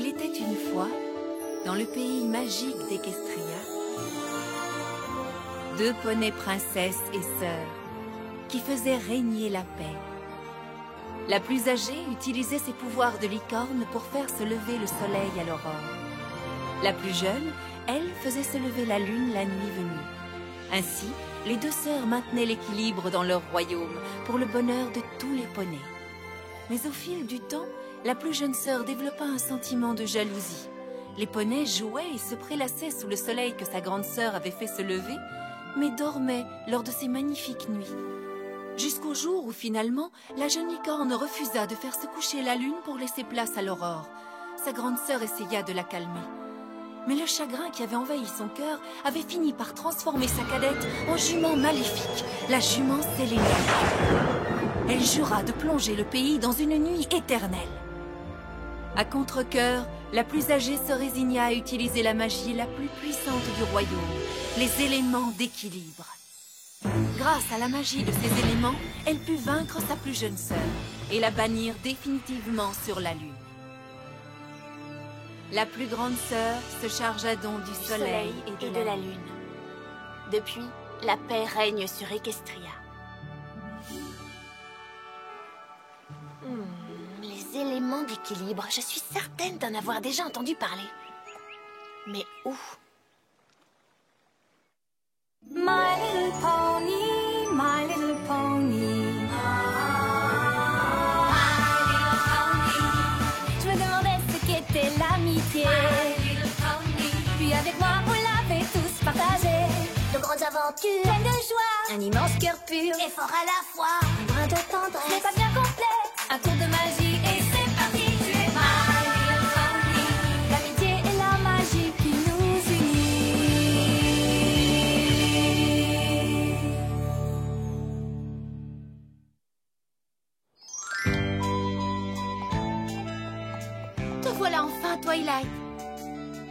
Il était une fois, dans le pays magique d'Equestria, deux poneys princesses et sœurs qui faisaient régner la paix. La plus âgée utilisait ses pouvoirs de licorne pour faire se lever le soleil à l'aurore. La plus jeune, elle, faisait se lever la lune la nuit venue. Ainsi, les deux sœurs maintenaient l'équilibre dans leur royaume pour le bonheur de tous les poneys. Mais au fil du temps, la plus jeune sœur développa un sentiment de jalousie. Les poneys jouaient et se prélassaient sous le soleil que sa grande sœur avait fait se lever, mais dormaient lors de ces magnifiques nuits. Jusqu'au jour où, finalement, la jeune licorne refusa de faire se coucher la lune pour laisser place à l'aurore. Sa grande sœur essaya de la calmer. Mais le chagrin qui avait envahi son cœur avait fini par transformer sa cadette en jument maléfique, la jument Séléniaque. Elle jura de plonger le pays dans une nuit éternelle. À contre-cœur, la plus âgée se résigna à utiliser la magie la plus puissante du royaume, les éléments d'équilibre. Grâce à la magie de ces éléments, elle put vaincre sa plus jeune sœur et la bannir définitivement sur la lune. La plus grande sœur se chargea donc du soleil et de la lune. Depuis, la paix règne sur Equestria. Les éléments d'équilibre, je suis certaine d'en avoir déjà entendu parler. Mais où? My little pony, my little pony. Je me demandais ce qu'était l'amitié. Puis avec moi, vous l'avez tous partagé. De grandes aventures, Pleine de joie, un immense cœur pur. et fort à la fois, un brin de Ce tendresse. n'est pas bien complexe, un tour de magie et c'est parti. Tu es my little pony. L'amitié et la magie qui nous unit. Te voilà enfin, Twilight.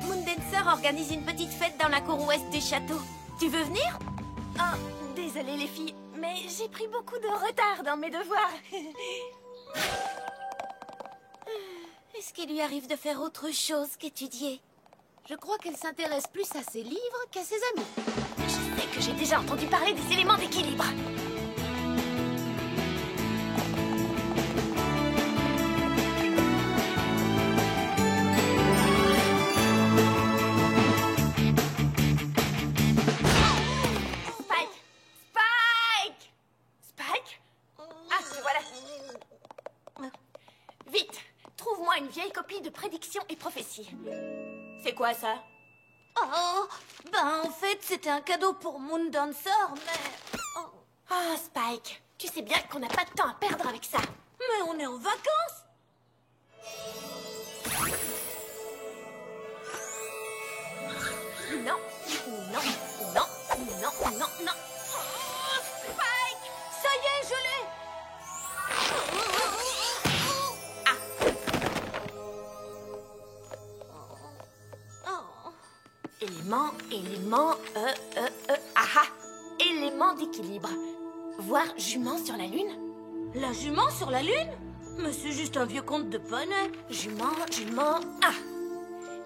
Moondancer organise une petite fête dans la cour ouest du château. Tu veux venir? Oh, désolée les filles, mais j'ai pris beaucoup de retard dans mes devoirs. Est-ce qu'il lui arrive de faire autre chose qu'étudier? Je crois qu'elle s'intéresse plus à ses livres qu'à ses amis. Je sais que j'ai déjà entendu parler des éléments d'équilibre. Spike! Spike! Spike? Ah, te voilà. Vite, trouve-moi une vieille copie de prédictions et prophéties. C'est quoi ça? Oh, ben en fait, c'était un cadeau pour Moondancer, mais... Ah, Spike, tu sais bien qu'on n'a pas de temps à perdre avec ça. Mais on est en vacances. Non, non, non, non, non, non. Oh, Spike! Ça y est, je l'ai. Élément, aha! Élément d'équilibre. Voir jument sur la lune? La jument sur la lune? Mais c'est juste un vieux conte de poney. Jument, ah!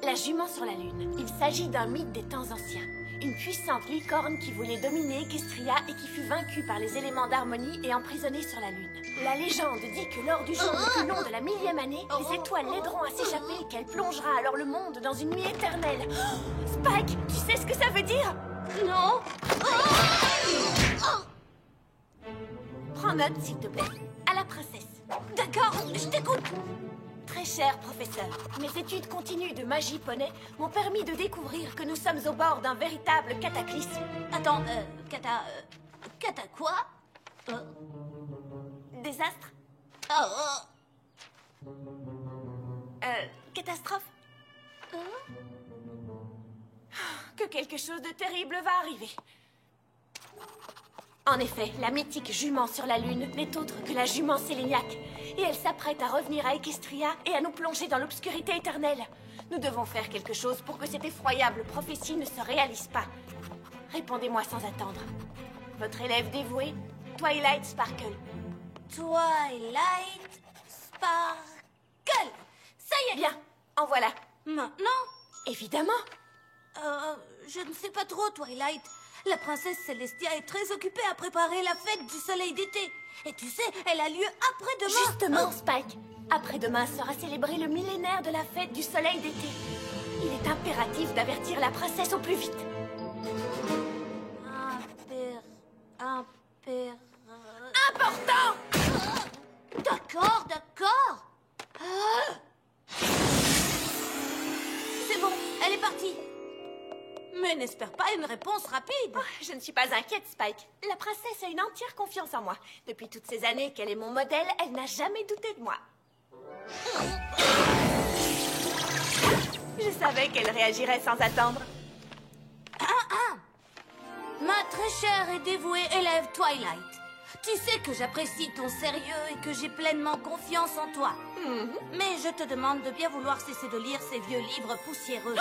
La jument sur la lune. Il s'agit d'un mythe des temps anciens. Une puissante licorne qui voulait dominer Equestria et qui fut vaincue par les éléments d'harmonie et emprisonnée sur la lune. La légende dit que lors du jour le plus long de la 1000e année, les étoiles l'aideront à s'échapper et qu'elle plongera alors le monde dans une nuit éternelle. Oh, Spike, tu sais ce que ça veut dire? Non. Prends note, s'il te plaît. À la princesse. D'accord, je t'écoute. Très cher professeur, mes études continues de magie poney m'ont permis de découvrir que nous sommes au bord d'un véritable cataclysme. Attends, Cata quoi? Désastre? Catastrophe? Que quelque chose de terrible va arriver. En effet, la mythique jument sur la lune n'est autre que la jument Séléniaque. Et elle s'apprête à revenir à Equestria et à nous plonger dans l'obscurité éternelle. Nous devons faire quelque chose pour que cette effroyable prophétie ne se réalise pas. Répondez-moi sans attendre. Votre élève dévoué, Twilight Sparkle. Twilight Sparkle. Ça y est. Bien, En voilà. Maintenant? Évidemment. Je ne sais pas trop, Twilight. La princesse Célestia est très occupée à préparer la fête du soleil d'été. Et tu sais, elle a lieu après-demain. Justement, Spike. Après-demain sera célébré le millénaire de la fête du soleil d'été. Il est impératif d'avertir la princesse au plus vite. Important! D'accord, d'accord. C'est bon, elle est partie. Mais n'espère pas une réponse rapide. Je ne suis pas inquiète, Spike. La princesse a une entière confiance en moi. Depuis toutes ces années qu'elle est mon modèle, elle n'a jamais douté de moi. Je savais qu'elle réagirait sans attendre. Ma très chère et dévouée élève Twilight, tu sais que j'apprécie ton sérieux et que j'ai pleinement confiance en toi. Mais je te demande de bien vouloir cesser de lire ces vieux livres poussiéreux.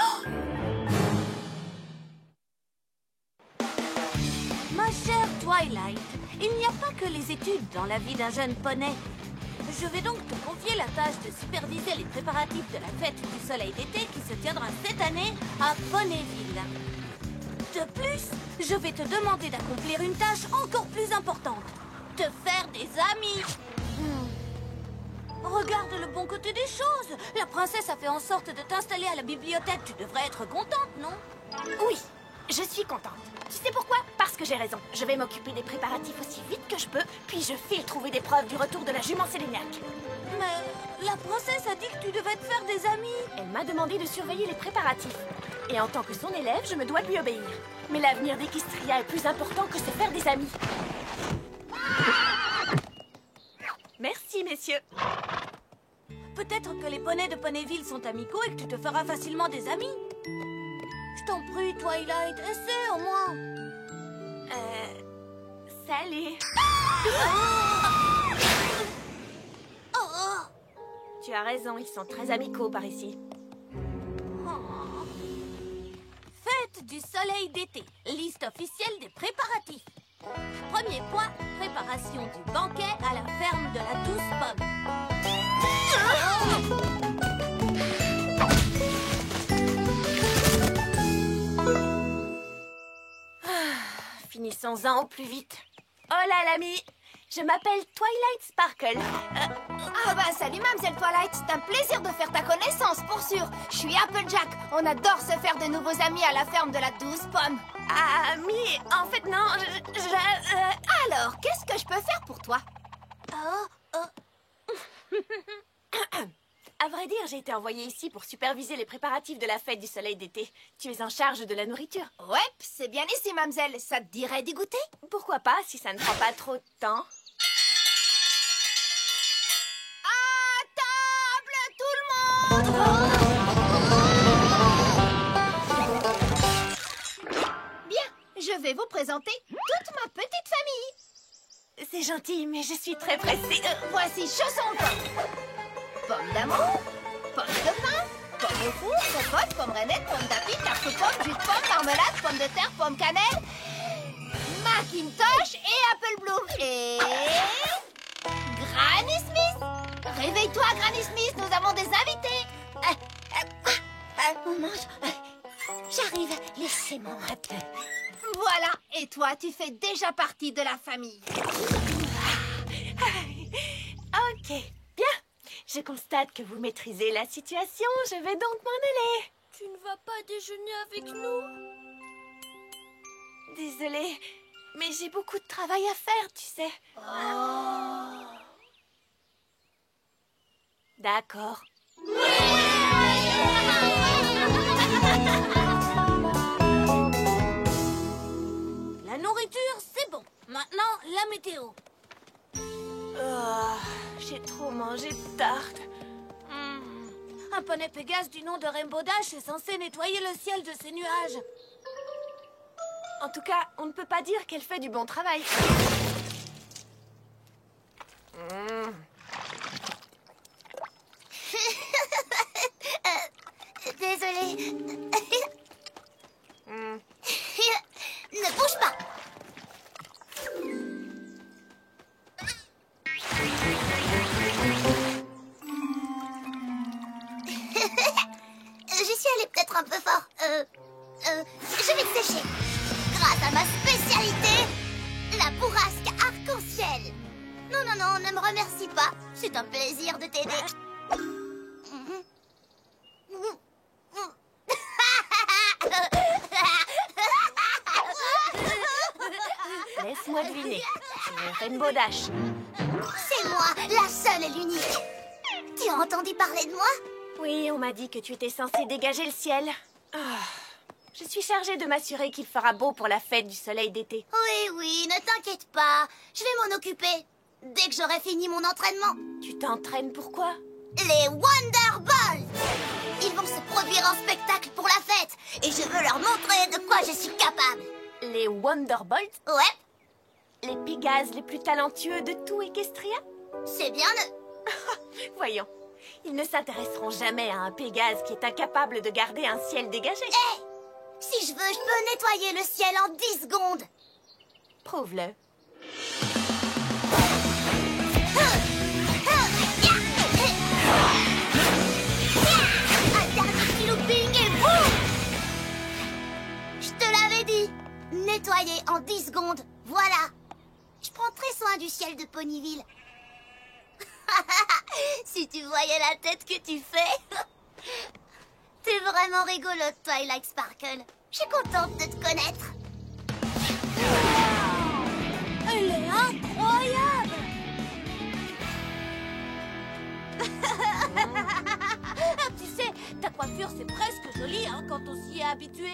Ma chère Twilight, il n'y a pas que les études dans la vie d'un jeune poney. Je vais donc te confier la tâche de superviser les préparatifs de la fête du soleil d'été qui se tiendra cette année à Ponyville. De plus, je vais te demander d'accomplir une tâche encore plus importante. Te faire des amis. Regarde le bon côté des choses. La princesse a fait en sorte de t'installer à la bibliothèque. Tu devrais être contente, non? Oui, je suis contente. Tu sais pourquoi? Parce que j'ai raison. Je vais m'occuper des préparatifs aussi vite que je peux, puis je file trouver des preuves du retour de la jument Séléniac. Mais la princesse a dit que tu devais te faire des amis. Elle m'a demandé de surveiller les préparatifs. Et en tant que son élève, je me dois de lui obéir. Mais l'avenir d'Equestria est plus important que se faire des amis. Merci, messieurs. Peut-être que les poneys de Ponyville sont amicaux et que tu te feras facilement des amis. Je t'en prie, Twilight, essaie au moins. Salut. Tu as raison, ils sont très amicaux par ici. Fête du soleil d'été. Liste officielle des préparatifs. Premier point, préparation du banquet à la ferme de la Douce Pomme. Finissons-en au plus vite. Hola, l'ami. Je m'appelle Twilight Sparkle. Ah bah salut Mademoiselle Twilight, c'est un plaisir de faire ta connaissance, pour sûr. Je suis Applejack, on adore se faire de nouveaux amis à la ferme de la Douce Pomme. Amis, en fait non, Alors, qu'est-ce que je peux faire pour toi? À vrai dire, j'ai été envoyée ici pour superviser les préparatifs de la fête du soleil d'été. Tu es en charge de la nourriture. Ouais, c'est bien ici, mademoiselle. Ça te dirait d'y goûter? Pourquoi pas, si ça ne prend pas trop de temps. À table, tout le monde! Bien, je vais vous présenter toute ma petite famille. C'est gentil, mais je suis très pressée. Voici chausson pomme. Pomme d'amour, pomme de pain, pomme au four, compote, pomme rainette, pomme d'api, tarte aux pommes, jus de pomme, marmelade, pomme de terre, pomme cannelle, Macintosh et Apple Bloom. Et... Granny Smith. Réveille-toi, Granny Smith, nous avons des invités. On mange. J'arrive, laissez-moi un peu. Voilà, et toi, tu fais déjà partie de la famille. Ok, bien. Je constate que vous maîtrisez la situation. Je vais donc m'en aller. Tu ne vas pas déjeuner avec nous? Désolée, mais j'ai beaucoup de travail à faire, tu sais. D'accord. La nourriture, c'est bon. Maintenant, la météo. J'ai trop mangé de tarte. Un poney Pégase du nom de Rainbow Dash est censé nettoyer le ciel de ses nuages. En tout cas, on ne peut pas dire qu'elle fait du bon travail. Désolée. Ne bouge pas. ma spécialité, la bourrasque arc-en-ciel. Non, non, non, ne me remercie pas. C'est un plaisir de t'aider. Laisse-moi deviner. C'est Rainbow Dash. C'est moi, la seule et l'unique. Tu as entendu parler de moi? Oui, on m'a dit que tu étais censée dégager le ciel. Ah, je suis chargée de m'assurer qu'il fera beau pour la fête du soleil d'été. Oui, oui, ne t'inquiète pas. Je vais m'en occuper. Dès que j'aurai fini mon entraînement. Tu t'entraînes pourquoi? Les Wonderbolts! Ils vont se produire en spectacle pour la fête. Et je veux leur montrer de quoi je suis capable. Les Wonderbolts? Ouais, Les Pégases les plus talentueux de tout Equestria? c'est bien le... Voyons, ils ne s'intéresseront jamais à un Pégase qui est incapable de garder un ciel dégagé. Hé! Si je veux, je peux nettoyer le ciel en 10 secondes. Prouve-le. Un dernier petit looping et boum! Je te l'avais dit. Nettoyer en 10 secondes. Voilà. Je prends très soin du ciel de Ponyville. Si tu voyais la tête que tu fais. T'es vraiment rigolote, Twilight Sparkle. Je suis contente de te connaître. Elle est incroyable. Tu sais, ta coiffure, c'est presque joli hein, quand on s'y est habitué.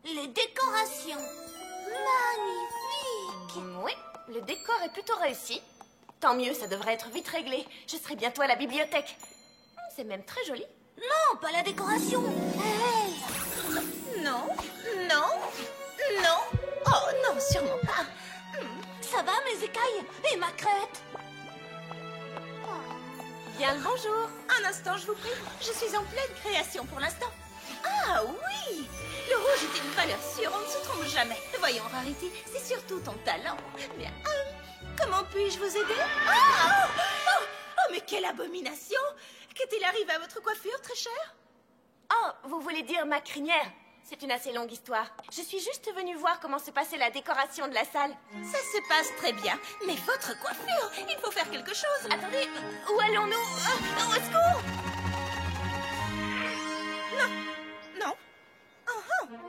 Les décorations. Magnifique. Oui, le décor est plutôt réussi. Tant mieux, ça devrait être vite réglé. Je serai bientôt à la bibliothèque. C'est même très joli. Non, pas la décoration. Non, non, non. Oh non, sûrement pas. Ça va, mes écailles et ma crête? Bien le bonjour. Un instant, je vous prie. Je suis en pleine création pour l'instant. Ah oui! Le rouge est une valeur sûre, on ne se trompe jamais. Voyons, Rarity, c'est surtout ton talent. Bien, comment puis-je vous aider? Oh, mais quelle abomination! Qu'est-il arrivé à votre coiffure, très chère? Oh, vous voulez dire ma crinière? C'est une assez longue histoire. Je suis juste venue voir comment se passait la décoration de la salle. Ça se passe très bien, mais votre coiffure, il faut faire quelque chose. Attendez, où allons-nous? Au secours! Non.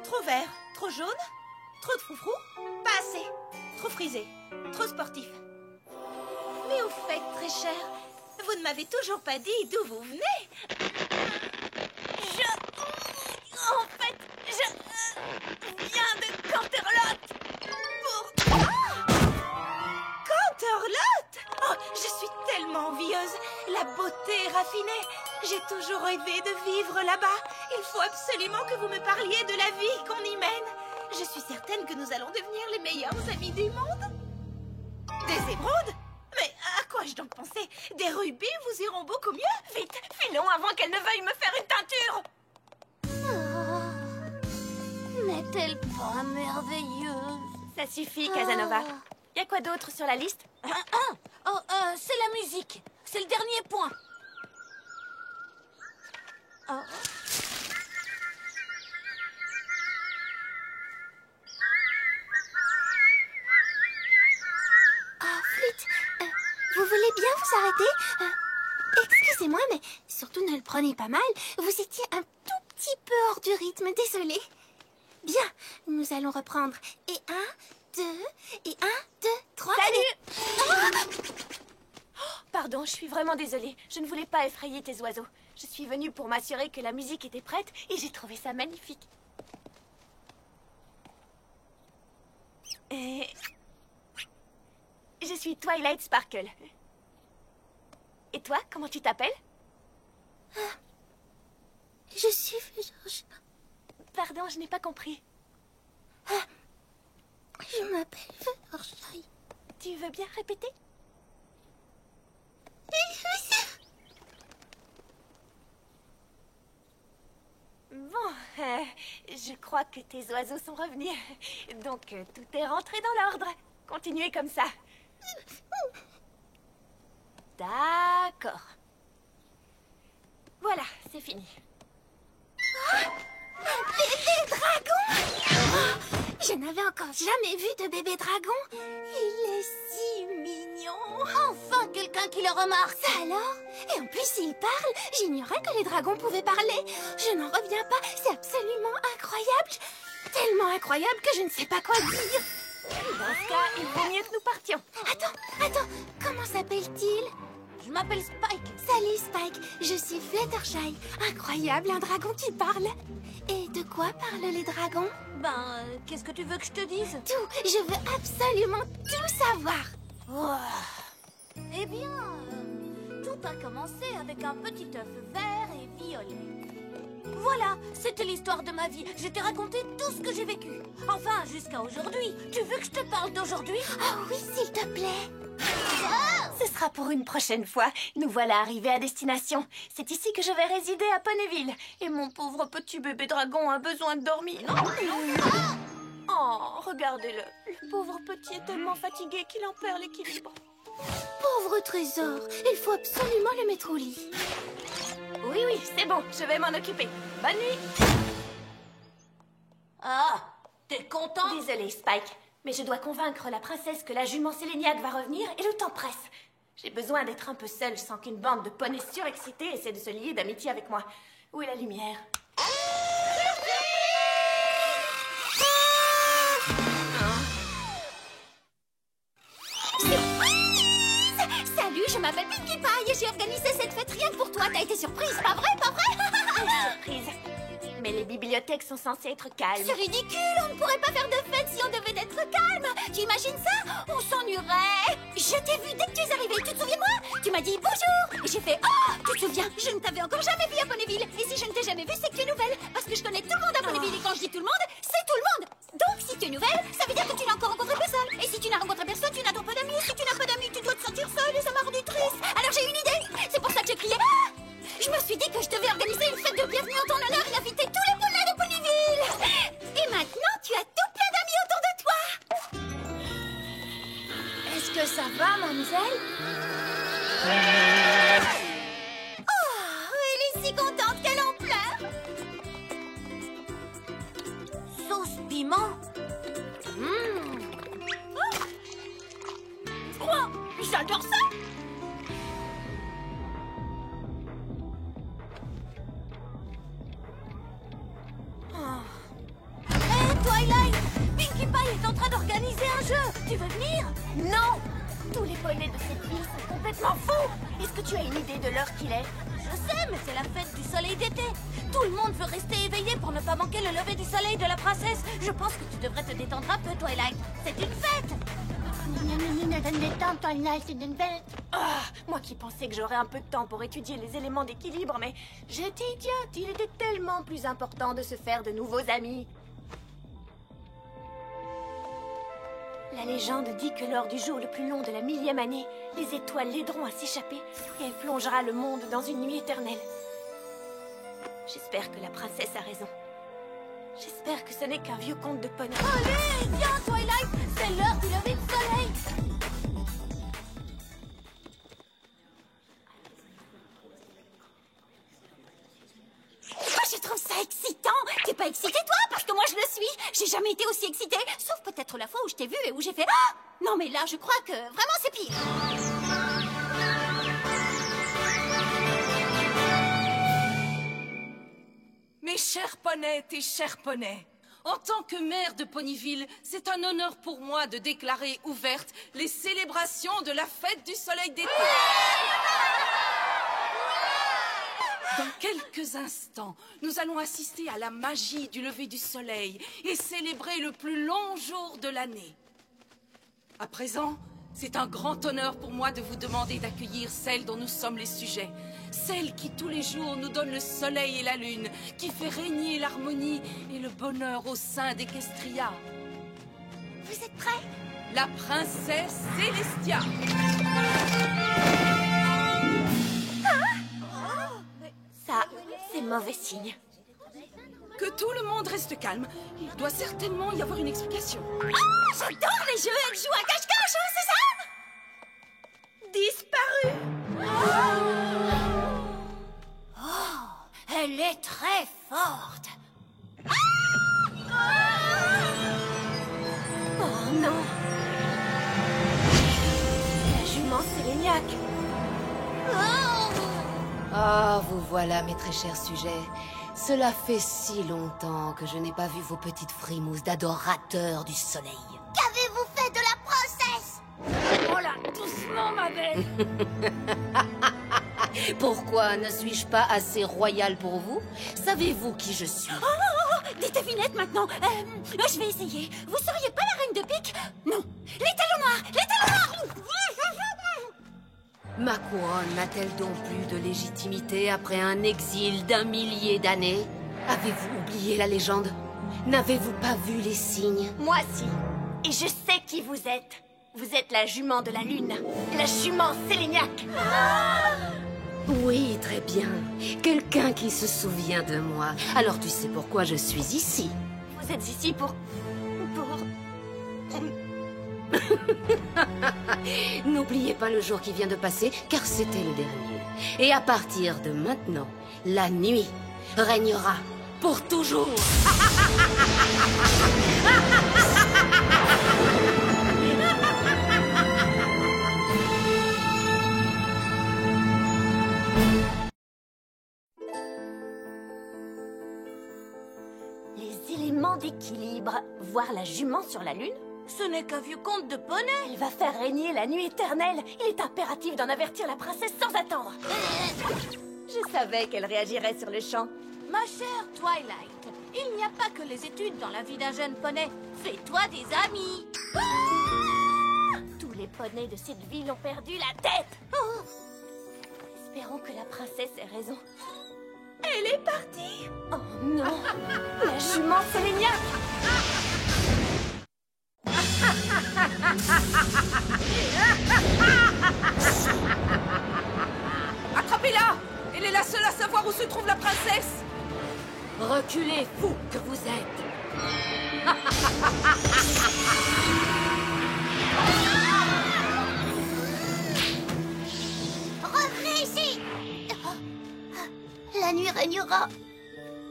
Trop vert, trop jaune, trop de froufrou, pas assez, trop frisé, trop sportif. Mais au fait, très cher, vous ne m'avez toujours pas dit d'où vous venez. En fait, je viens de Canterlot. Canterlot! Oh, je suis tellement envieuse. La beauté raffinée. J'ai toujours rêvé de vivre là-bas. Il faut absolument que vous me parliez de la vie qu'on y mène. Je suis certaine que nous allons devenir les meilleurs amis du monde. Des émeraudes? Mais à quoi ai-je donc pensé? Des rubis vous iront beaucoup mieux. Vite, filons avant qu'elle ne veuille me faire une teinture. N'est-elle pas merveilleuse? Ça suffit, Casanova. Y a quoi d'autre sur la liste? Oh, c'est la musique. C'est le dernier point. Oh. Flûte, vous voulez bien vous arrêter? Excusez-moi, mais surtout ne le prenez pas mal. Vous étiez un tout petit peu hors du rythme, désolée. Bien, nous allons reprendre. Et 1, 2, et 1, 2, 3... Salut! Pardon, je suis vraiment désolée. Je ne voulais pas effrayer tes oiseaux. Je suis venue pour m'assurer que la musique était prête et j'ai trouvé ça magnifique. Je suis Twilight Sparkle. Et toi, comment tu t'appelles? Je suis... Pardon, je n'ai pas compris. Je m'appelle Fluttershy. Tu veux bien répéter? Bon, je crois que tes oiseaux sont revenus. Donc, tout est rentré dans l'ordre. Continuez comme ça. D'accord. Voilà, c'est fini. Des dragons! Je n'avais encore jamais vu de bébé dragon. Il est si mignon. Enfin, quelqu'un qui le remarque. Ça alors? Et en plus, il parle. J'ignorais que les dragons pouvaient parler. Je n'en reviens pas. C'est absolument incroyable. Tellement incroyable que je ne sais pas quoi dire. Dans ce cas, il vaut mieux que nous partions. Attends. Comment s'appelle-t-il? Je m'appelle Spike. Salut, Spike. Je suis Fluttershy. Incroyable, un dragon qui parle. Et de quoi parlent les dragons? Qu'est-ce que tu veux que je te dise? Tout. Je veux absolument tout savoir. Eh bien, tout a commencé avec un petit œuf vert et violet. Voilà, c'était l'histoire de ma vie. Je t'ai raconté tout ce que j'ai vécu. Enfin, jusqu'à aujourd'hui. Tu veux que je te parle d'aujourd'hui? Oh oui, s'il te plaît. Ce sera pour une prochaine fois. Nous voilà arrivés à destination. C'est ici que je vais résider à Ponyville. Et mon pauvre petit bébé dragon a besoin de dormir. Oh, regardez-le. Le pauvre petit est tellement fatigué qu'il en perd l'équilibre. Pauvre trésor. Il faut absolument le mettre au lit. Oui, c'est bon. Je vais m'en occuper. Bonne nuit. Ah, t'es content? Désolée, Spike. Mais je dois convaincre la princesse que la jument Séléniaque va revenir et le temps presse. J'ai besoin d'être un peu seule sans qu'une bande de poneys surexcités essaie de se lier d'amitié avec moi. Où est la lumière? Salut, je m'appelle Pinkie Pie et j'ai organisé cette fête rien que pour toi. T'as été surprise, pas vrai? Surprise. Mais les bibliothèques sont censées être calmes. C'est ridicule, on ne pourrait pas faire de fête si on devait être calme. Tu imagines ça? On s'ennuierait. Je t'ai vu dès que tu es arrivé, tu te souviens de moi? Tu m'as dit bonjour et j'ai fait oh, tu te souviens? Je ne t'avais encore jamais vu à Ponyville. Et si je ne t'ai jamais vu, c'est que tu es nouvelle. Parce que je connais tout le monde à Ponyville et quand je dis tout le monde, c'est tout le monde. Donc si tu es nouvelle, ça veut dire que tu n'as encore rencontré personne. Et si tu n'as rencontré personne, tu n'as donc pas d'amis. Si tu n'as pas d'amis, tu dois te sentir seule et ça m'a rendu triste. Alors j'ai une idée. C'est pour ça que je criais ah. Je me suis dit que je devais organiser une fête de bienvenue en ton honneur et inviter tous les poneys de Ponyville. Et maintenant, tu as tout plein d'amis autour de toi. Est-ce que ça va, mademoiselle? Oh, elle est si contente qu'elle en pleure. Sauce piment? Oh, j'adore ça. Twilight! Pinkie Pie est en train d'organiser un jeu! Tu veux venir? Non! Tous les poneys de cette ville sont complètement fous! Est-ce que tu as une idée de l'heure qu'il est? Je sais, mais c'est la fête du soleil d'été! Tout le monde veut rester éveillé pour ne pas manquer le lever du soleil de la princesse! Je pense que tu devrais te détendre un peu, Twilight! C'est une fête! Ah, moi qui pensais que j'aurais un peu de temps pour étudier les éléments d'équilibre, mais j'étais idiote! Il était tellement plus important de se faire de nouveaux amis! La légende dit que lors du jour le plus long de la 1000e année, les étoiles l'aideront à s'échapper et elle plongera le monde dans une nuit éternelle. J'espère que la princesse a raison. J'espère que ce n'est qu'un vieux conte de poney. Allez, viens, Twilight! C'est l'heure du lever du soleil! Je trouve ça excitant. T'es pas excitée, toi? Parce que moi, je le suis. J'ai jamais été aussi excitée. Sauf peut-être la fois où je t'ai vue et où j'ai fait ah! Non, mais là, je crois que vraiment, c'est pire. Mes chers poneys et chers poneys, en tant que maire de Ponyville, c'est un honneur pour moi de déclarer ouvertes les célébrations de la fête du soleil d'été. Dans quelques instants, nous allons assister à la magie du lever du soleil et célébrer le plus long jour de l'année. À présent, c'est un grand honneur pour moi de vous demander d'accueillir celle dont nous sommes les sujets. Celle qui tous les jours nous donne le soleil et la lune, qui fait régner l'harmonie et le bonheur au sein d'Equestria. Vous êtes prêts? La princesse Célestia. Ça, c'est mauvais signe. Que tout le monde reste calme. Il doit certainement y avoir une explication. Ah, j'adore les jeux. Elle joue à cache-cache, c'est ça? Disparu. Oh, elle est très forte. Sélignac. Ah, vous voilà, mes très chers sujets. Cela fait si longtemps que je n'ai pas vu vos petites frimousses d'adorateurs du soleil. Qu'avez-vous fait de la princesse? Oh là, doucement, ma belle. Pourquoi ne suis-je pas assez royale pour vous? Savez-vous qui je suis? Des devinettes maintenant. Je vais essayer. Vous seriez pas la reine de pique? Non. Les talons noirs. Les talons noirs. Ma couronne n'a-t-elle donc plus de légitimité après un exil d'1 millier d'années? Avez-vous oublié la légende? N'avez-vous pas vu les signes? Moi, si. Et je sais qui vous êtes. Vous êtes la jument de la lune. La jument Sélignac. Oui, très bien. Quelqu'un qui se souvient de moi. Alors tu sais pourquoi je suis ici. Vous êtes ici pour... N'oubliez pas le jour qui vient de passer, car c'était le dernier. Et à partir de maintenant, la nuit régnera pour toujours. Les éléments d'équilibre. Voir la jument sur la lune? Ce n'est qu'un vieux conte de poney. Elle va faire régner la nuit éternelle. Il est impératif d'en avertir la princesse sans attendre. Je savais qu'elle réagirait sur le champ. Ma chère Twilight, il n'y a pas que les études dans la vie d'un jeune poney. Fais-toi des amis. Tous les poneys de cette ville ont perdu la tête. Espérons que la princesse ait raison. Elle est partie. Oh non. La jument Sélignac. Attrapez-la. Elle est la seule à savoir où se trouve la princesse. Reculez, fou que vous êtes. Revenez ici! La nuit régnera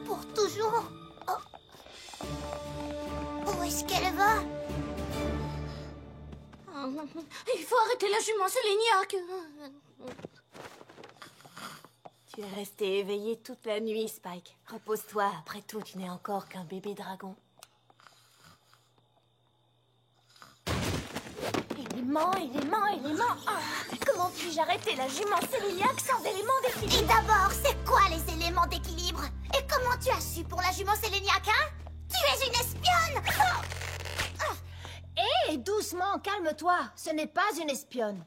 pour toujours. Oh. Où est-ce qu'elle va? Il faut arrêter la jument Sélignac. Tu es resté éveillé toute la nuit, Spike. Repose-toi, après tout, tu n'es encore qu'un bébé dragon. Éléments, éléments, éléments. Oh, comment puis-je arrêter la jument Sélignac sans éléments d'équilibre? Et d'abord, c'est quoi les éléments d'équilibre? Et comment tu as su pour la jument Sélignac, hein? Tu es une espionne! Hé, doucement, calme-toi. Ce n'est pas une espionne.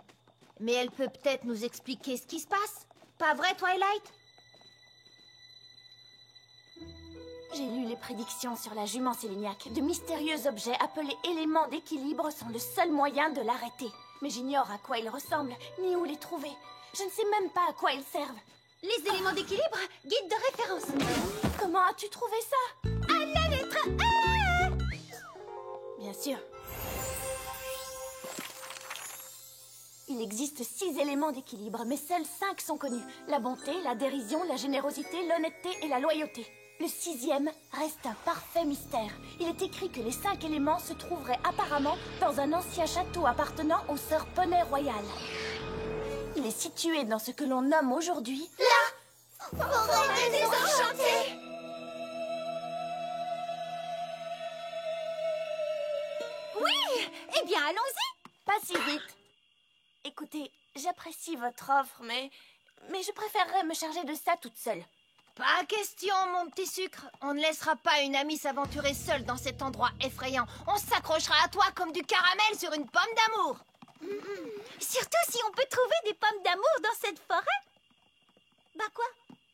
Mais elle peut peut-être nous expliquer ce qui se passe. Pas vrai, Twilight? J'ai lu les prédictions sur la jument Sélignac. De mystérieux objets appelés éléments d'équilibre sont le seul moyen de l'arrêter. Mais j'ignore à quoi ils ressemblent, ni où les trouver. Je ne sais même pas à quoi ils servent. Les éléments d'équilibre, guide de référence. Comment as-tu trouvé ça? À la lettre A! Bien sûr. Il existe 6 éléments d'équilibre, mais seuls 5 sont connus. La bonté, la dérision, la générosité, l'honnêteté et la loyauté. Le 6e reste un parfait mystère. Il est écrit que les 5 éléments se trouveraient apparemment dans un ancien château appartenant aux sœurs Poney Royales. Il est situé dans ce que l'on nomme aujourd'hui... Forêt des Enchantés! Oui! Eh bien, allons-y! Pas si vite. Écoutez, j'apprécie votre offre, mais je préférerais me charger de ça toute seule. Pas question, mon petit sucre. On ne laissera pas une amie s'aventurer seule dans cet endroit effrayant. On s'accrochera à toi comme du caramel sur une pomme d'amour. Surtout si on peut trouver des pommes d'amour dans cette forêt. Bah quoi?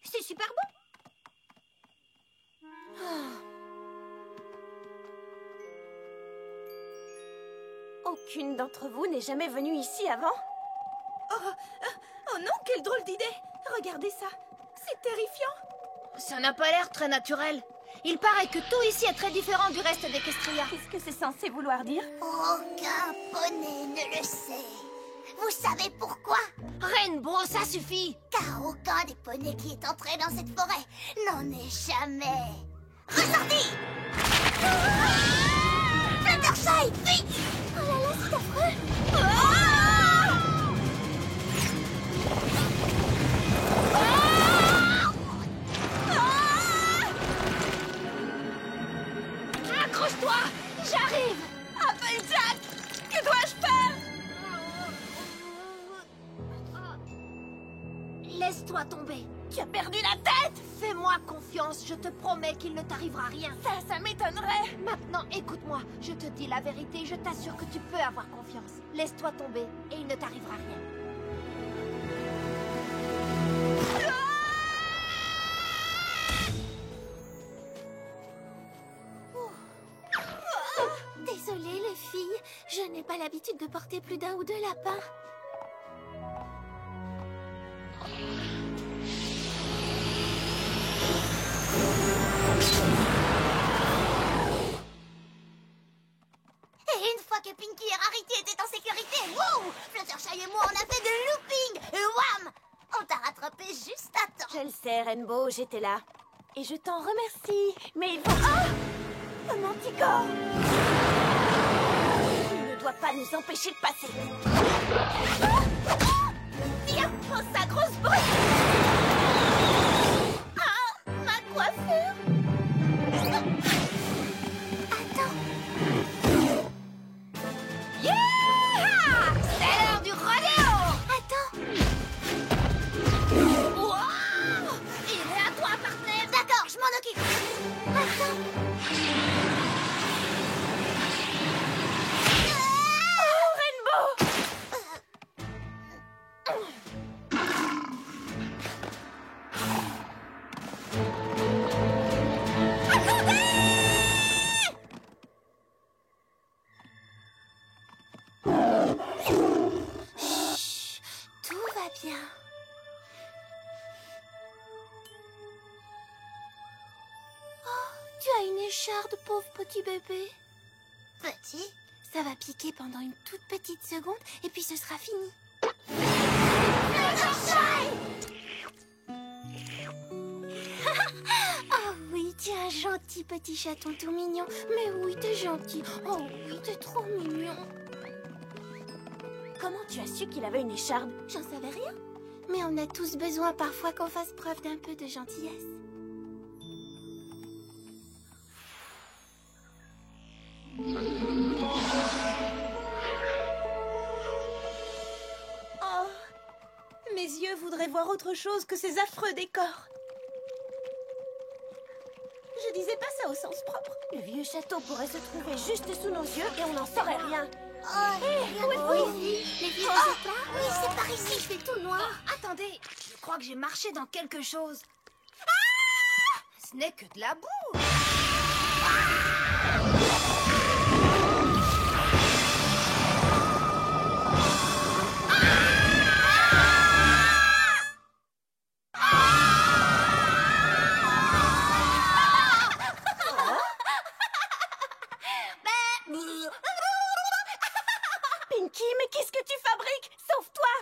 C'est super beau. Aucune d'entre vous n'est jamais venue ici avant? Oh non, quelle drôle d'idée. Regardez ça. C'est terrifiant. Ça n'a pas l'air très naturel. Il paraît que tout ici est très différent du reste d'Equestria. Qu'est-ce que c'est censé vouloir dire? Aucun poney ne le sait. Vous savez pourquoi? Rainbow, ça suffit. Car aucun des poneys qui est entré dans cette forêt n'en est jamais ressorti. Fluttershy, vite! Oh là là, c'est affreux! Laisse-toi tomber. Tu as perdu la tête! Fais-moi confiance, je te promets qu'il ne t'arrivera rien. Ça m'étonnerait! Maintenant, écoute-moi, je te dis la vérité, je t'assure que tu peux avoir confiance. Laisse-toi tomber et il ne t'arrivera rien. Désolée, les filles. Je n'ai pas l'habitude de porter plus d'un ou deux lapins. Et une fois que Pinkie et Rarity étaient en sécurité, wow, Fluttershy et moi, on a fait de looping. Et wham! On t'a rattrapé juste à temps. Je le sais, Rainbow, j'étais là. Et je t'en remercie. Mais il faut... Ah! Un Manticore! Il ne doit pas nous empêcher de passer. Tiens, prends ça, grosse brute! Ah, ma coiffure! Attends. Yeah! C'est l'heure du rodéo! Attends. Wow! Il est à toi, partenaire! D'accord, je m'en occupe. Attends. Chut, tout va bien. Oh, tu as une écharde, pauvre petit bébé. Petit. Ça va piquer pendant une toute petite seconde et puis ce sera fini. Oh oui, tu es un gentil petit chaton tout mignon. Mais oui, t'es gentil. Oh oui, t'es trop mignon. Comment tu as su qu'il avait une écharde? J'en savais rien. Mais on a tous besoin parfois qu'on fasse preuve d'un peu de gentillesse. Oh, mes yeux voudraient voir autre chose que ces affreux décors. Je disais pas ça au sens propre. Le vieux château pourrait se trouver juste sous nos yeux et on n'en saurait rien. Oui, les vieux états. Oui, c'est par ici, je fais tout noir. Attendez, je crois que j'ai marché dans quelque chose. Ce n'est que de la boue. Pinkie, mais qu'est-ce que tu fabriques? Sauve-toi!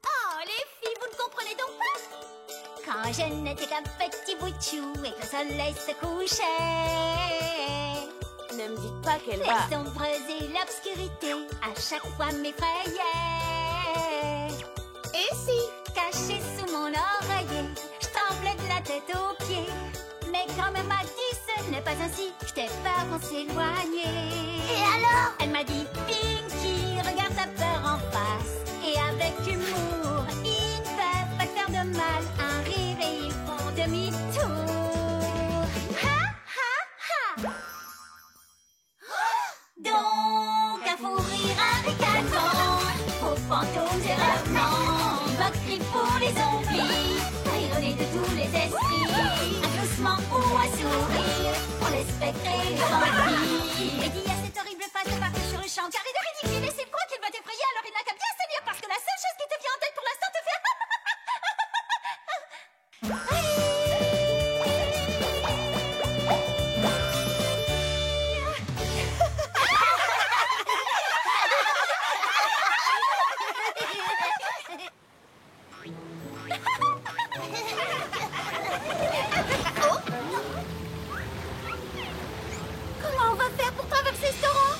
Oh, les filles, vous ne comprenez donc pas? Quand je n'étais qu'un petit bout de chou et que le soleil se couchait, Ne me dites pas qu'elle les va... ombres et l'obscurité à chaque fois m'effrayaient. Et si, caché sous mon oreiller, je tremblais de la tête aux pieds. Mais quand même m'a dit ce n'est pas ainsi, je t'ai peur qu'on s'éloignait. Et alors? Elle m'a dit, Pinkie, regarde ta peur en face. Et avec humour, ils ne peuvent pas te faire de mal. Arrivent et ils font demi-tour. Ha, ha, ha. Donc, un fou rire, un ricanement, aux fantômes et revenants, moquerie pour les zombies, ironie de tous les esprits, un gloussement ou un sourire, pour les spectres et les vampires. Et dit à cette horrible face de partir sur le champ, car il est ridicule et c'est quoi qu'il va t'effrayer, alors il n'a qu'à bien salir, parce que la seule chose qui te vient en tête pour l'instant te fait... Comment on va faire pour traverser ce torrent?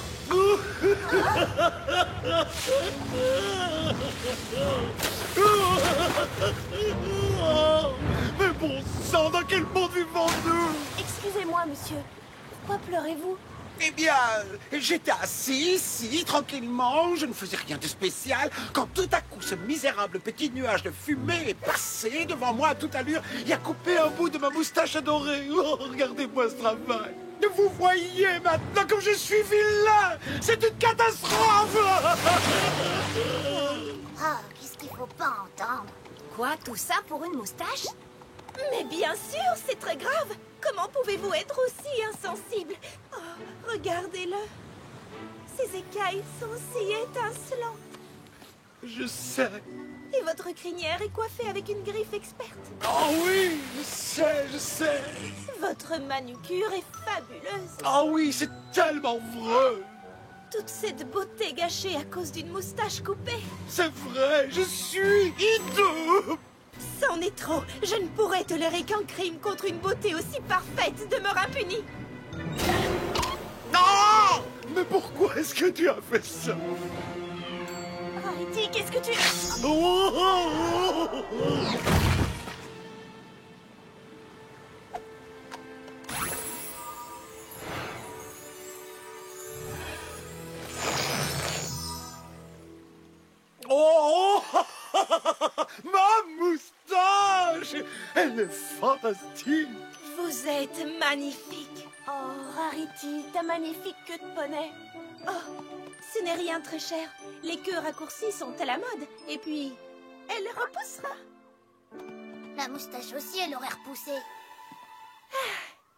Mais bon sang, dans quel monde vivons-nous? Excusez-moi, monsieur. Pourquoi pleurez-vous? Eh bien, j'étais assis ici, tranquillement, je ne faisais rien de spécial, quand tout à coup ce misérable petit nuage de fumée est passé devant moi à toute allure et a coupé un bout de ma moustache adorée. Oh, regardez-moi ce travail. Vous voyez maintenant comme je suis vilain. C'est une catastrophe. Ah, qu'est-ce qu'il faut pas entendre? Quoi, tout ça pour une moustache? Mais bien sûr, c'est très grave. Comment pouvez-vous être aussi insensible? Oh, regardez-le. Ses écailles sont si étincelantes. Je sais. Et votre crinière est coiffée avec une griffe experte. Oh oui, je sais. Votre manucure est fabuleuse. Oh oui, c'est tellement vrai. Toute cette beauté gâchée à cause d'une moustache coupée. C'est vrai, je suis hideux. C'en est trop. Je ne pourrais tolérer qu'un crime contre une beauté aussi parfaite demeure impuni. Non! Mais pourquoi est-ce que tu as fait ça? Rarity, qu'est-ce que tu... Oh! Ma moustache! Elle est fantastique! Vous êtes magnifique. Oh, Rarity, ta magnifique queue de poney. Oh, ce n'est rien très cher. Les queues raccourcies sont à la mode. Et puis, elle repoussera. La moustache aussi, elle aurait repoussé.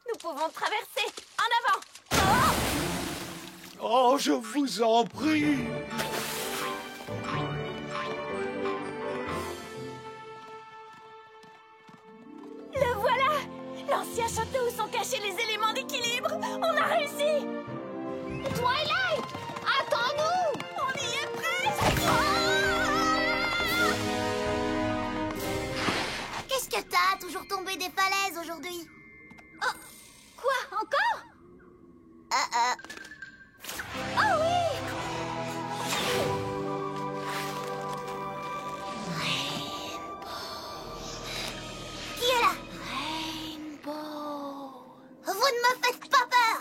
Nous pouvons traverser. En avant. Oh, je vous en prie! Le voilà. L'ancien château où sont cachés les éléments d'équilibre. On a réussi. Twilight! Attends-nous! On y est presque. Qu'est-ce que t'as? Toujours tombé des falaises aujourd'hui? Oh! Quoi? Encore? Oh oui! Qui est là? Rainbow! Vous ne me faites pas peur!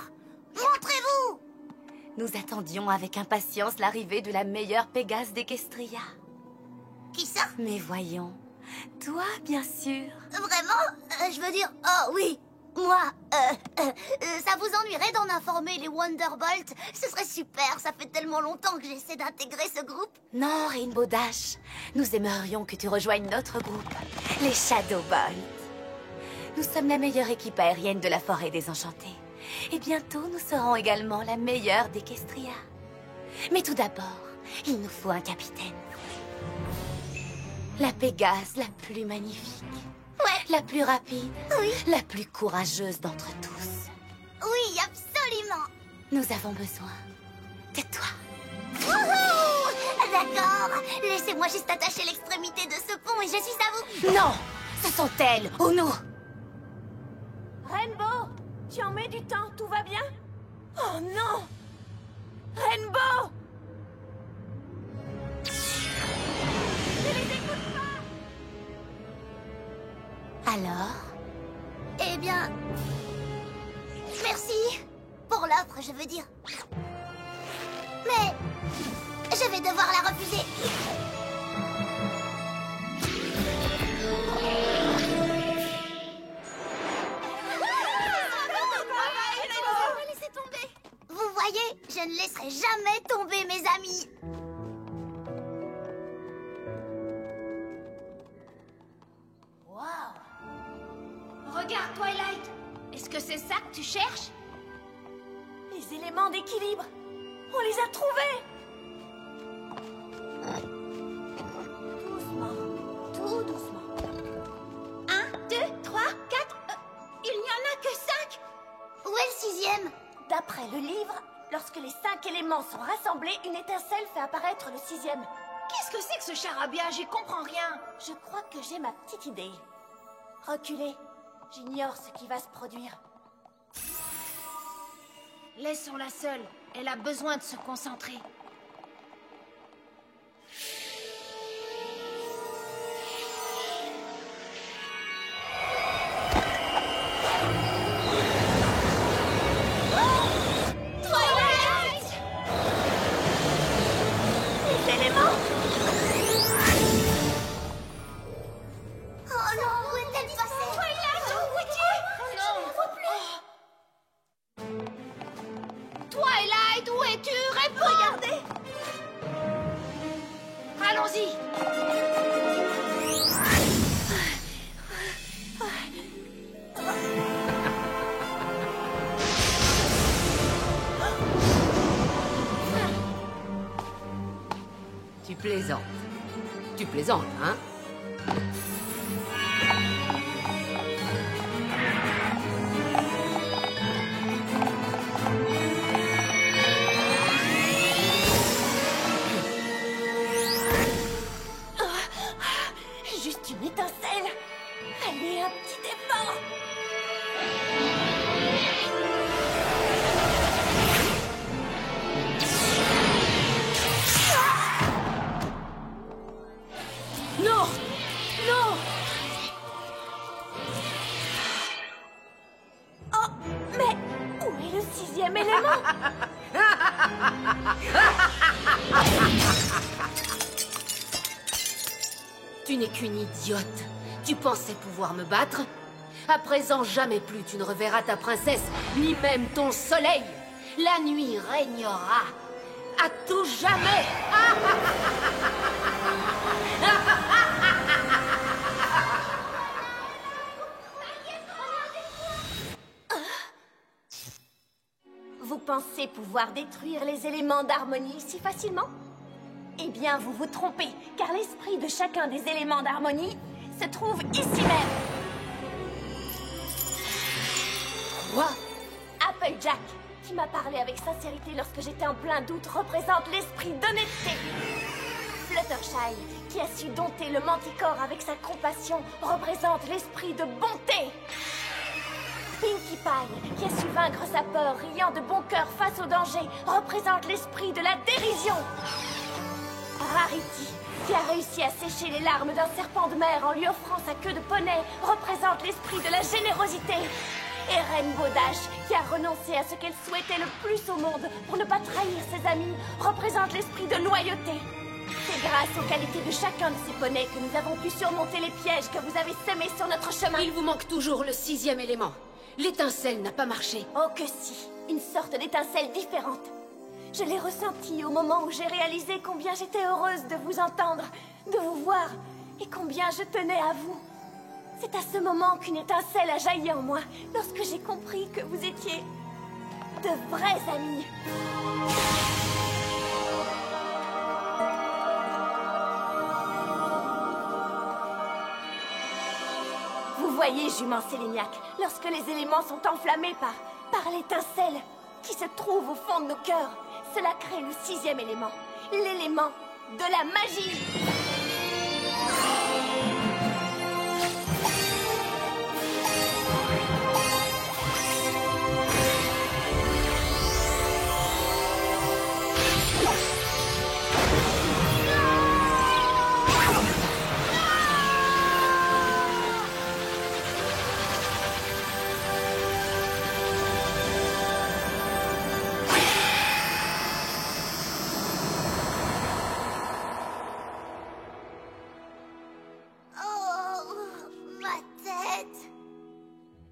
Montrez-vous! Nous attendions avec impatience l'arrivée de la meilleure Pégase d'Equestria. Qui ça? Mais voyons, toi bien sûr. Vraiment? Je veux dire, oh oui! Moi, ça vous ennuierait d'en informer les Wonderbolt? Ce serait super, ça fait tellement longtemps que j'essaie d'intégrer ce groupe. Non, Rainbow Dash, nous aimerions que tu rejoignes notre groupe, les Shadowbolt. Nous sommes la meilleure équipe aérienne de la forêt désenchantée. Et bientôt, nous serons également la meilleure d'Equestria. Mais tout d'abord, il nous faut un capitaine. La Pégase la plus magnifique. Ouais. La plus rapide. Oui. La plus courageuse d'entre tous. Oui, absolument. Nous avons besoin de toi. Wouhou! D'accord. Laissez-moi juste attacher l'extrémité de ce pont et je suis à vous. Non! Ce sont elles ou nous! Rainbow, tu en mets du temps, tout va bien? Oh non! Rainbow! Ne les écoute pas! Alors? Eh bien... Merci. Pour l'offre, je veux dire. Mais... je vais devoir la refuser. Laissez tomber. Vous voyez, je ne laisserai jamais tomber mes amis. Regarde, Twilight. Est-ce que c'est ça que tu cherches? Les éléments d'équilibre! On les a trouvés! Doucement, tout doucement. 1, 2, 3, 4... il n'y en a que 5. Où est le 6e? D'après le livre, lorsque les 5 éléments sont rassemblés, une étincelle fait apparaître le 6e. Qu'est-ce que c'est que ce charabia? J'y comprends rien. Je crois que j'ai ma petite idée. Reculez, j'ignore ce qui va se produire. Laissons-la seule. Elle a besoin de se concentrer. Twilight! plaisante, hein? Juste une étincelle. Allez, un petit effort. Non! Non! Oh, mais où est le 6e élément? Tu n'es qu'une idiote. Tu pensais pouvoir me battre? À présent, jamais plus tu ne reverras ta princesse, ni même ton soleil. La nuit régnera. À tout jamais. Vous pensez pouvoir détruire les éléments d'harmonie si facilement? Eh bien, vous vous trompez, car l'esprit de chacun des éléments d'harmonie se trouve ici même. Quoi? Applejack, qui m'a parlé avec sincérité lorsque j'étais en plein doute, représente l'esprit d'honnêteté. Fluttershy, qui a su dompter le Manticore avec sa compassion, représente l'esprit de bonté. Pinkie Pie, qui a su vaincre sa peur, riant de bon cœur face au danger, représente l'esprit de la dérision. Rarity, qui a réussi à sécher les larmes d'un serpent de mer en lui offrant sa queue de poney, représente l'esprit de la générosité. Et Rainbow Dash, qui a renoncé à ce qu'elle souhaitait le plus au monde pour ne pas trahir ses amis, représente l'esprit de loyauté. C'est grâce aux qualités de chacun de ces poneys que nous avons pu surmonter les pièges que vous avez semés sur notre chemin. Il vous manque toujours le 6e élément. L'étincelle n'a pas marché. Oh que si, une sorte d'étincelle différente. Je l'ai ressentie au moment où j'ai réalisé combien j'étais heureuse de vous entendre, de vous voir, et combien je tenais à vous. C'est à ce moment qu'une étincelle a jailli en moi, lorsque j'ai compris que vous étiez de vrais amis. Vous voyez, jument Séléniac, lorsque les éléments sont enflammés par l'étincelle qui se trouve au fond de nos cœurs, cela crée le 6e élément, l'élément de la magie.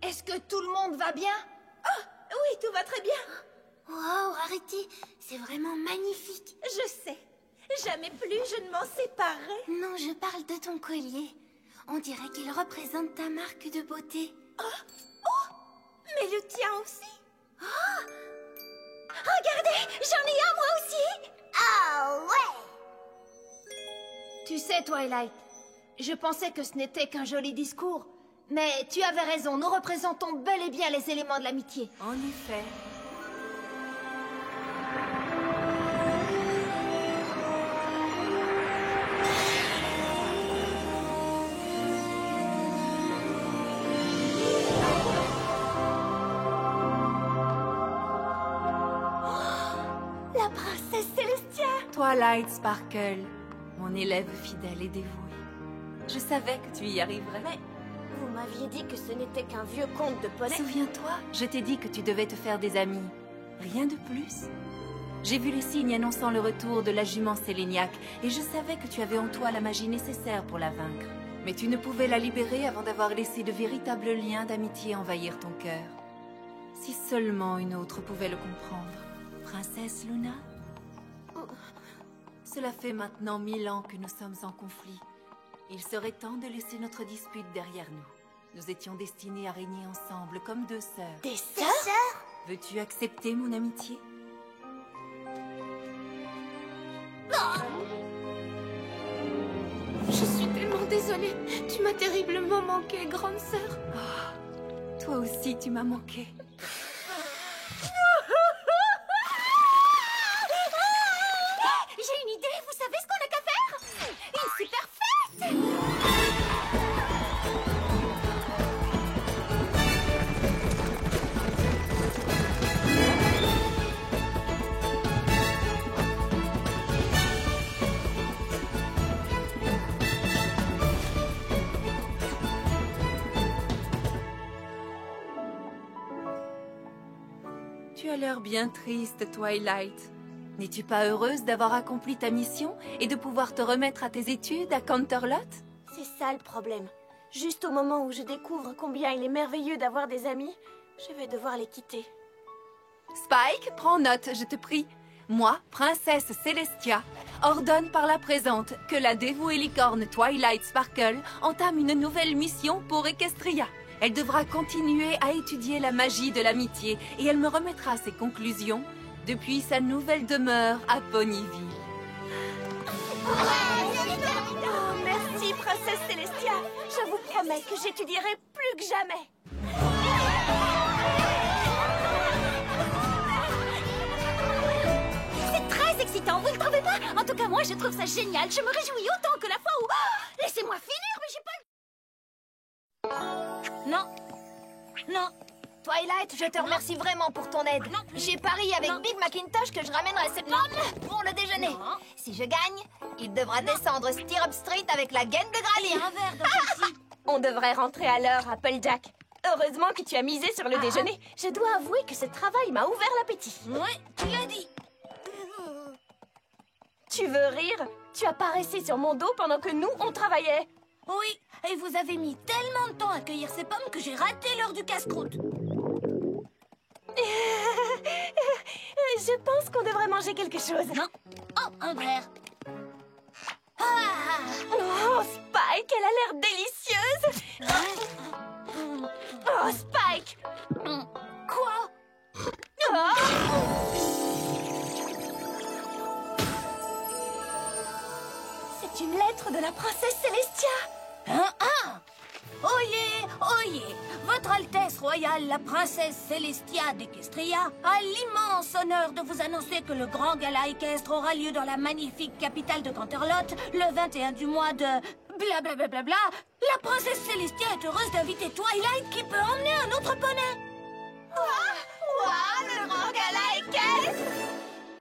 Est-ce que tout le monde va bien? Oh, oui, tout va très bien. Wow, Rarity, c'est vraiment magnifique. Je sais. Jamais plus je ne m'en séparerai. Non, je parle de ton collier. On dirait qu'il représente ta marque de beauté. Oh, mais le tien aussi. Oh, regardez, j'en ai un moi aussi. Ah ouais. Tu sais, Twilight, je pensais que ce n'était qu'un joli discours. Mais tu avais raison, nous représentons bel et bien les éléments de l'amitié. En effet. La princesse Célestia! Twilight Sparkle, mon élève fidèle et dévoué. Je savais que tu y arriverais. Mais vous m'aviez dit que ce n'était qu'un vieux conte de poney. Souviens-toi, je t'ai dit que tu devais te faire des amis. Rien de plus. J'ai vu les signes annonçant le retour de la jument Séléniac et je savais que tu avais en toi la magie nécessaire pour la vaincre. Mais tu ne pouvais la libérer avant d'avoir laissé de véritables liens d'amitié envahir ton cœur. Si seulement une autre pouvait le comprendre. Princesse Luna? Cela fait maintenant 1000 ans que nous sommes en conflit. Il serait temps de laisser notre dispute derrière nous. Nous étions destinés à régner ensemble comme deux sœurs. Des sœurs? Veux-tu accepter mon amitié? désolée. Tu m'as terriblement manqué, grande sœur. Oh, toi aussi, tu m'as manqué. J'ai une idée, vous savez ce qu'on a qu'à faire? Une super fête! Tu as l'air bien triste, Twilight. N'es-tu pas heureuse d'avoir accompli ta mission et de pouvoir te remettre à tes études à Canterlot? C'est ça le problème. Juste au moment où je découvre combien il est merveilleux d'avoir des amis, je vais devoir les quitter. Spike, prends note, je te prie. Moi, princesse Celestia, ordonne par la présente que la dévouée licorne Twilight Sparkle entame une nouvelle mission pour Equestria. Elle devra continuer à étudier la magie de l'amitié et elle me remettra ses conclusions depuis sa nouvelle demeure à Ponyville. Oh, merci, princesse Celestia. Je vous promets que j'étudierai plus que jamais. C'est très excitant, vous ne trouvez pas? En tout cas, moi, je trouve ça génial. Je me réjouis autant que la fois où... Oh, laissez-moi finir, mais j'ai pas... Non. Non. Twilight, je te remercie vraiment pour ton aide. J'ai parié avec Big Macintosh que je ramènerai cette pomme pour le déjeuner. Non. Si je gagne, il devra descendre Stirrup Street avec la gaine de Grali. Un verre de celle-ci. On devrait rentrer à l'heure, Applejack. Heureusement que tu as misé sur le déjeuner. Je dois avouer que ce travail m'a ouvert l'appétit. Ouais, tu l'as dit. Tu veux rire? Tu as paraissé sur mon dos pendant que nous, on travaillait. Oui, et vous avez mis tellement de temps à cueillir ces pommes que j'ai raté l'heure du casse-croûte. Je pense qu'on devrait manger quelque chose. Non. Oh, un verre. Oh, Spike, elle a l'air délicieuse. Oh, Spike. Quoi? C'est une lettre de la princesse Celestia. Oyez, oyez, Votre Altesse Royale, la princesse Celestia d'Equestria, a l'immense honneur de vous annoncer que le grand gala équestre aura lieu dans la magnifique capitale de Canterlot le 21 du mois de... blablabla. La princesse Celestia est heureuse d'inviter Twilight qui peut emmener un autre poney. Ouah, le grand gala équestre!